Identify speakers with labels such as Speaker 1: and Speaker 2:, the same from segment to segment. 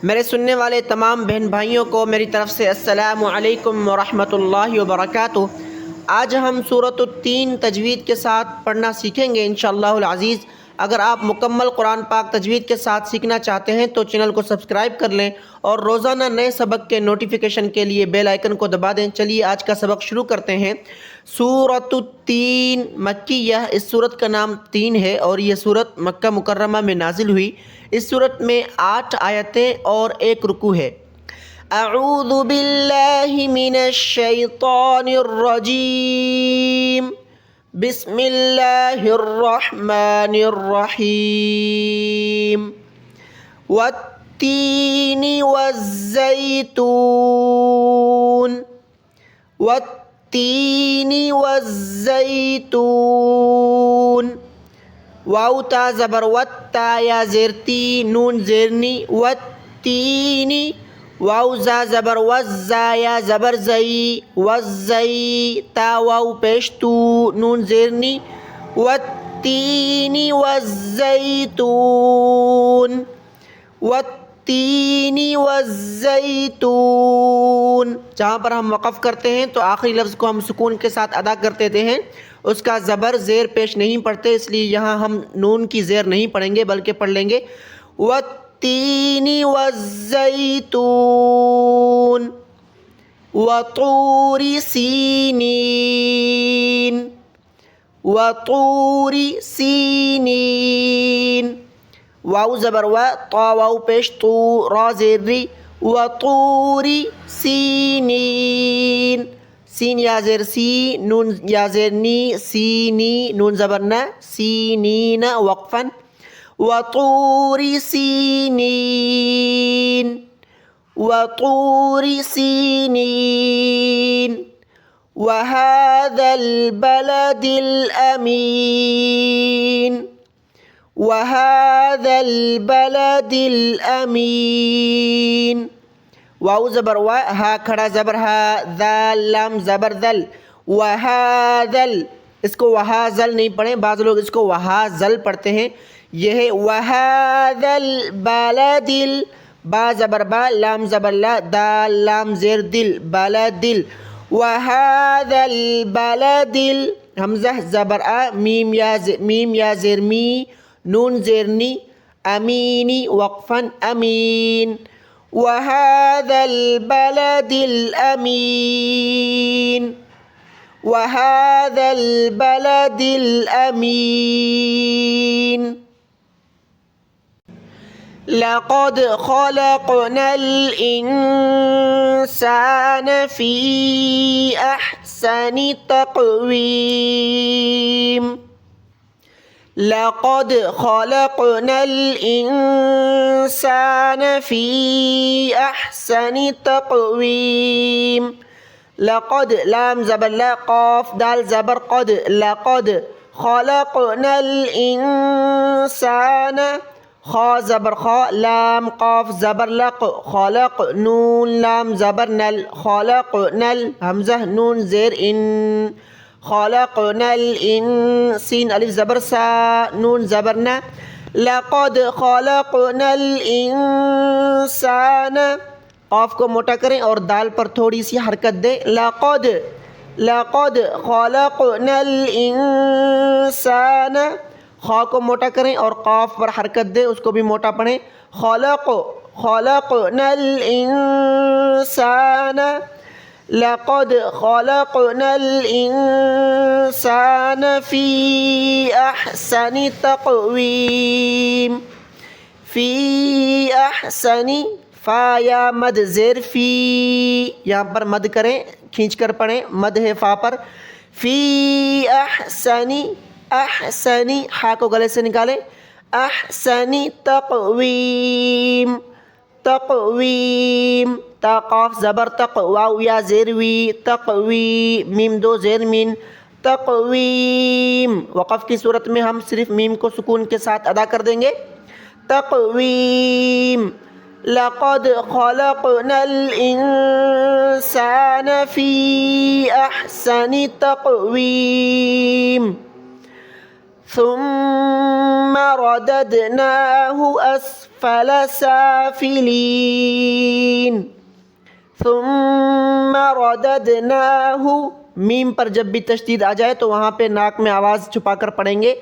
Speaker 1: میرے سننے والے تمام بہن بھائیوں کو میری طرف سے السلام علیکم ورحمۃ اللہ وبرکاتہ۔ آج ہم سورۃ التین تجوید کے ساتھ پڑھنا سیکھیں گے انشاءاللہ العزیز۔ اگر آپ مکمل قرآن پاک تجوید کے ساتھ سیکھنا چاہتے ہیں تو چینل کو سبسکرائب کر لیں اور روزانہ نئے سبق کے نوٹیفیکیشن کے لیے بیل آئیکن کو دبا دیں۔ چلیے آج کا سبق شروع کرتے ہیں۔ سورۃ التین مکیہ، اس سورت کا نام تین ہے اور یہ سورت مکہ مکرمہ میں نازل ہوئی۔ اس سورت میں 8 آیتیں اور 1 رکوع ہے۔ اعوذ باللہ من الشیطان الرجیم، بسم اللہ الرحمن الرحیم۔ والتین والزیتون، والتین والزیتون، واو تا زبر وت، تا یا زیر تی، نون زیرنی، والتینی، واو زا زبر وز، زا یا زبر زئی، والزئی، تا واو پیش تو، نون زیرنی، والتینی والزیتون، والتین والزیتون۔ جہاں پر ہم وقف کرتے ہیں تو آخری لفظ کو ہم سکون کے ساتھ ادا کر دیتے ہیں، اس کا زبر زیر پیش نہیں پڑھتے، اس لیے یہاں ہم نون کی زیر نہیں پڑھیں گے بلکہ پڑھ لیں گے والتین والزیتون، وطور سینین، وطور سینین، واو زبر و، طا واو پیش تو، را زیر ری، وطور سینین، سین یا زیر سی، نون یا زیر نی، سینی، نون زبر نا، سینین وقفا، وطور سینین، وطور سینین، وهذا البلد الأمين، وهذا البلد الأمين، واو زبر و، ہا کھڑا زبر ہا، ذال لام زبر ذل، وہاذل، اس کو وہازل نہیں پڑھیں، بعض لوگ اس کو وہازل پڑھتے ہیں، یہ ہے وہاذل بلدل، با زبر با، لام زبر لا، دال لام زیر دل، بلدل، وہاذل بلدل، حمزہ زبر آ، میم یا زیر می، نون زیرنی، امینی وقفا، امین، وهذا البلد الأمين، وهذا البلد الأمين، لقد خلقنا الإنسان في أحسن تقويم، لقد خلقنا الإنسان في أحسن تقويم، لقد لام زبر لا، قاف دال زبر قد، لقد خلقنا الإنسان، خا زبر خا، لام قاف زبر لق، خلق، نون لام زبر نل، خلق نل، حمزہ نون زیر ان، خلقنا الإن، سین الف زبر سا، نون زبر نا، لقد خلقنا الإنسان، قاف کو موٹا کریں اور دال پر تھوڑی سی حرکت دیں، لقد خلقنا الإنسان، خا کو موٹا کریں اور قاف پر حرکت دیں، اس کو بھی موٹا پڑھیں، خلقنا الإنسان، لقد خلقنا الإنسان في أحسن تقويم، في أحسن، فا یا مد زیر فی، یہاں پر مد کریں، کھینچ کر پڑھیں، مد ہے فا پر، فی احسنی، احسنی، ہا کو گلے سے نکالیں، احسنی تقویم، تقویم، تا قاف زبر تق، واو یا زیر وی، تقوی، میم دو زیر مین، تقویم، وقف کی صورت میں ہم صرف میم کو سکون کے ساتھ ادا کر دیں گے، تقویم، لقد خلقنا الإنسان في أحسن تقويم، ثم رددناه اسفل سافلین ثم رددناہ، میم پر جب بھی تشدید آ جائے تو وہاں پہ ناک میں آواز چھپا کر پڑھیں گے.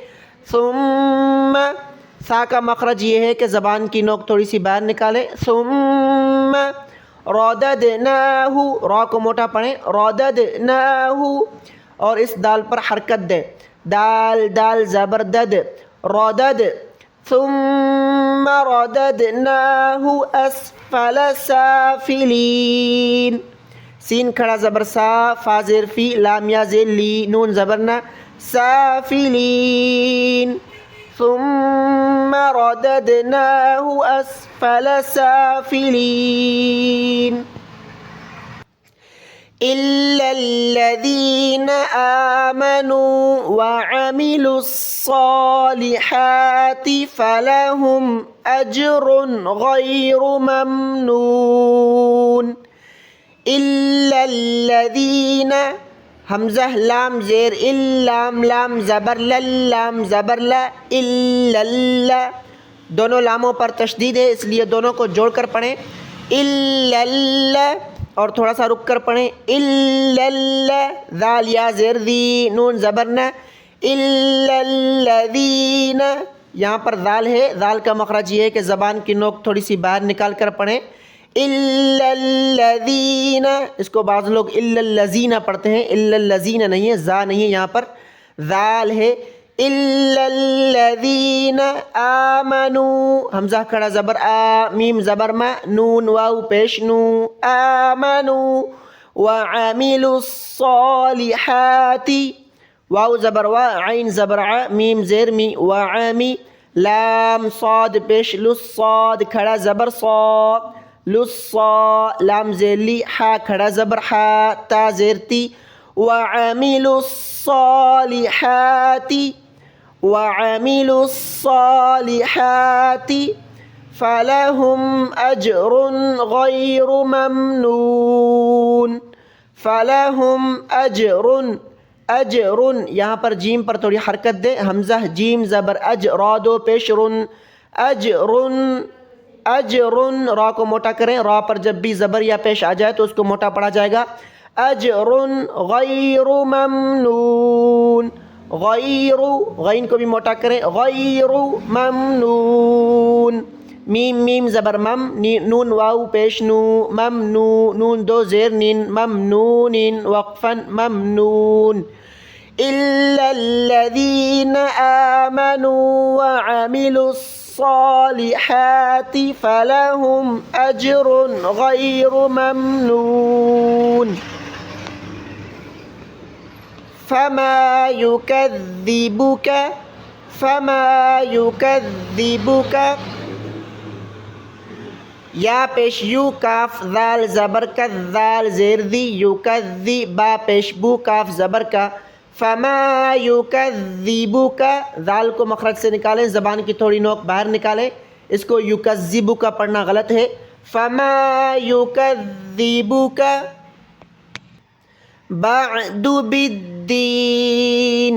Speaker 1: ثم، سا کا مخرج یہ ہے کہ زبان کی نوک تھوڑی سی باہر نکالیں. ثم رددناہ، را کو موٹا پڑھیں، رددناہ، اور اس دال پر حرکت دیں، دال دال زبر دد، ردد. ثم رددناہ اسفل سافلین، سین کھڑا زبر سا، فا زیر فی، لام یا زیر لی، نون زبرنا، سافلین. ثم رددناہ اسفل سافلین. إلا الذين آمنوا وعملوا الصالحات فلهم أجر غير ممنون. إلا الذين، حمزہ لام زیر اللام، لام زبر لام زبر لا، إلا اللہ، دونوں لاموں پر تشدید ہے اس لیے دونوں کو جوڑ کر پڑھیں. إلا اللہ، اور تھوڑا سا رک کر پڑھیں، الا اللہ، ذال یا زیر دی، نون زبرنا، الا الذین، یہاں پر ذال ہے، ذال کا مخرج یہ ہے کہ زبان کی نوک تھوڑی سی باہر نکال کر پڑھیں. الا الذین، اس کو بعض لوگ الا الذین پڑھتے ہیں، الا الذین نہیں ہے، زا نہیں ہے، یہاں پر ذال ہے. الا الذین آمنوا، حمزہ کھڑا زبر آ، میم زبر ما، نون واو پیش نو، آمنوا وعملوا الصالحات، واو زبر وا، عین زبر ع، میم زیر می، وعمی، لام صاد پیش لصاد کھڑا زبر صا، لصا، لام زیر لی، حا کھڑا زبر حا، تا زیر تی، وعملوا الصالحات، وعملوا الصالحات فلهم أجر غير ممنون. فلهم أجر، اجر، یہاں پر جیم پر تھوڑی حرکت دیں، حمزہ جیم زبر اج، را دو پیش رن، اجر، اجر، را کو موٹا کریں، را پر جب بھی زبر یا پیش آ جائے تو اس کو موٹا پڑھا جائے گا. اجر غیر ممنون، غیر، غین کو بھی موٹا کریں، غیر ممنون، میم میم زبر مم، نون واو پیش نو، ممنو، نون دو زیر نین، ممنون وقفا ممنون. إلا الذين آمنوا وعملوا الصالحات فلهم أجر غير ممنون. فما يكذبك، فما يكذبك، یا پیش یو، کاف ذال زبر کا، ذال زیر دی، یکذی، با پیش بو، کاف زبر کا، فما یکذبک، ذال کو مخرج سے نکالیں، زبان کی تھوڑی نوک باہر نکالیں، اس کو یکذبک پڑھنا غلط ہے. فما یکذبک بعد بالدین،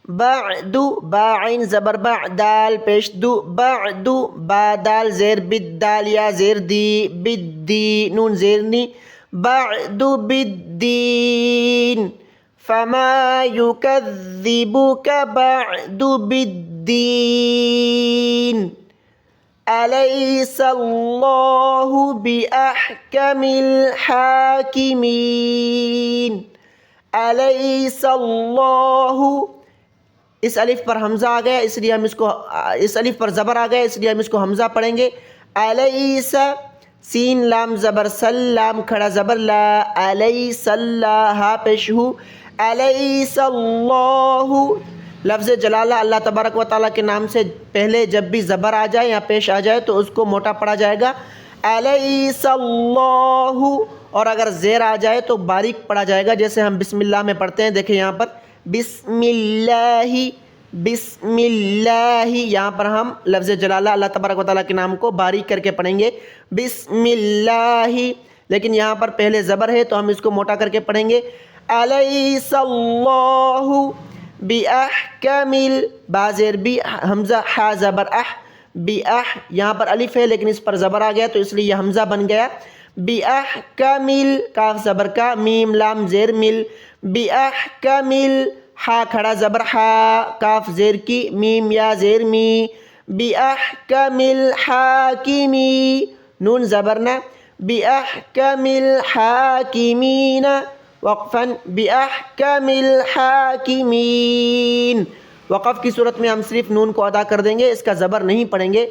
Speaker 1: بعد، با عین زبر با، دال پیش دو، بعد، با دال زیر بد، دال یا زیر دی، بدی، نون زیرنی، بعد بالدین. فما یکذبک بعد بالدین. الیس اللہ باحکم الحاکمین. الیس اللہ، اس الف پر حمزہ آ گیا اس لیے ہم اس کو، اس الف پر زبر آ گیا اس لیے ہم اس کو حمزہ پڑھیں گے. الیس، سین لام زبر سل، لام کھڑا زبر لا، الیس اللہ، ہا پیش ہو، الیس اللہ، لفظ جلالہ اللہ تبارک و تعالیٰ کے نام سے پہلے جب بھی زبر آ جائے یا پیش آ جائے تو اس کو موٹا پڑھا جائے گا، الیس اللہ، اور اگر زیر آ جائے تو باریک پڑھا جائے گا، جیسے ہم بسم اللہ میں پڑھتے ہیں. دیکھیں یہاں پر بسم اللہ، بسم اللہ، یہاں پر ہم لفظ جلالہ اللہ تبارک و تعالیٰ کے نام کو باریک کر کے پڑھیں گے، بسم اللہ، لیکن یہاں پر پہلے زبر ہے تو ہم اس کو موٹا کر کے پڑھیں گے. الیس اللہ باحکم، با زیر بی، حمزہ حا زبر اح، یہاں پر الف ہے لیکن اس پر زبر آ گیا تو اس لیے یہ حمزہ بن گیا. بِأَحْكَمِل کاف زبر کا, میم لام زیر مل. بِأَحْكَمِل ہا کھڑا زبر ہا, کاف زیر کی, میم یا زیر می. بِأَحْكَمِ الْحَاكِمِ نون زبرنا. بِأَحْكَمِ الْحَاكِمِينَ وقفاً. بِأَحْكَمِ الْحَاكِمِينَ وقف کی صورت میں ہم صرف نون کو ادا کر دیں گے, اس کا زبر نہیں پڑھیں گے.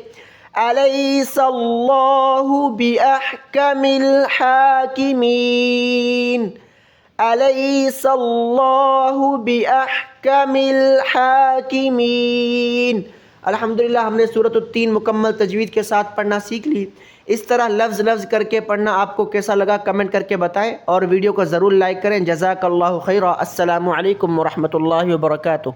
Speaker 1: أَلَيْسَ اللَّهُ بِأَحْكَمِ الْحَاكِمِينَ أَلَيْسَ اللَّهُ بِأَحْكَمِ الْحَاكِمِينَ. الحمدللہ ہم نے سورۃ التین مکمل تجوید کے ساتھ پڑھنا سیکھ لی. اس طرح لفظ لفظ کر کے پڑھنا آپ کو کیسا لگا کمنٹ کر کے بتائیں, اور ویڈیو کو ضرور لائک کریں. جزاک اللہ خیرا. السلام علیکم ورحمۃ اللہ وبرکاتہ.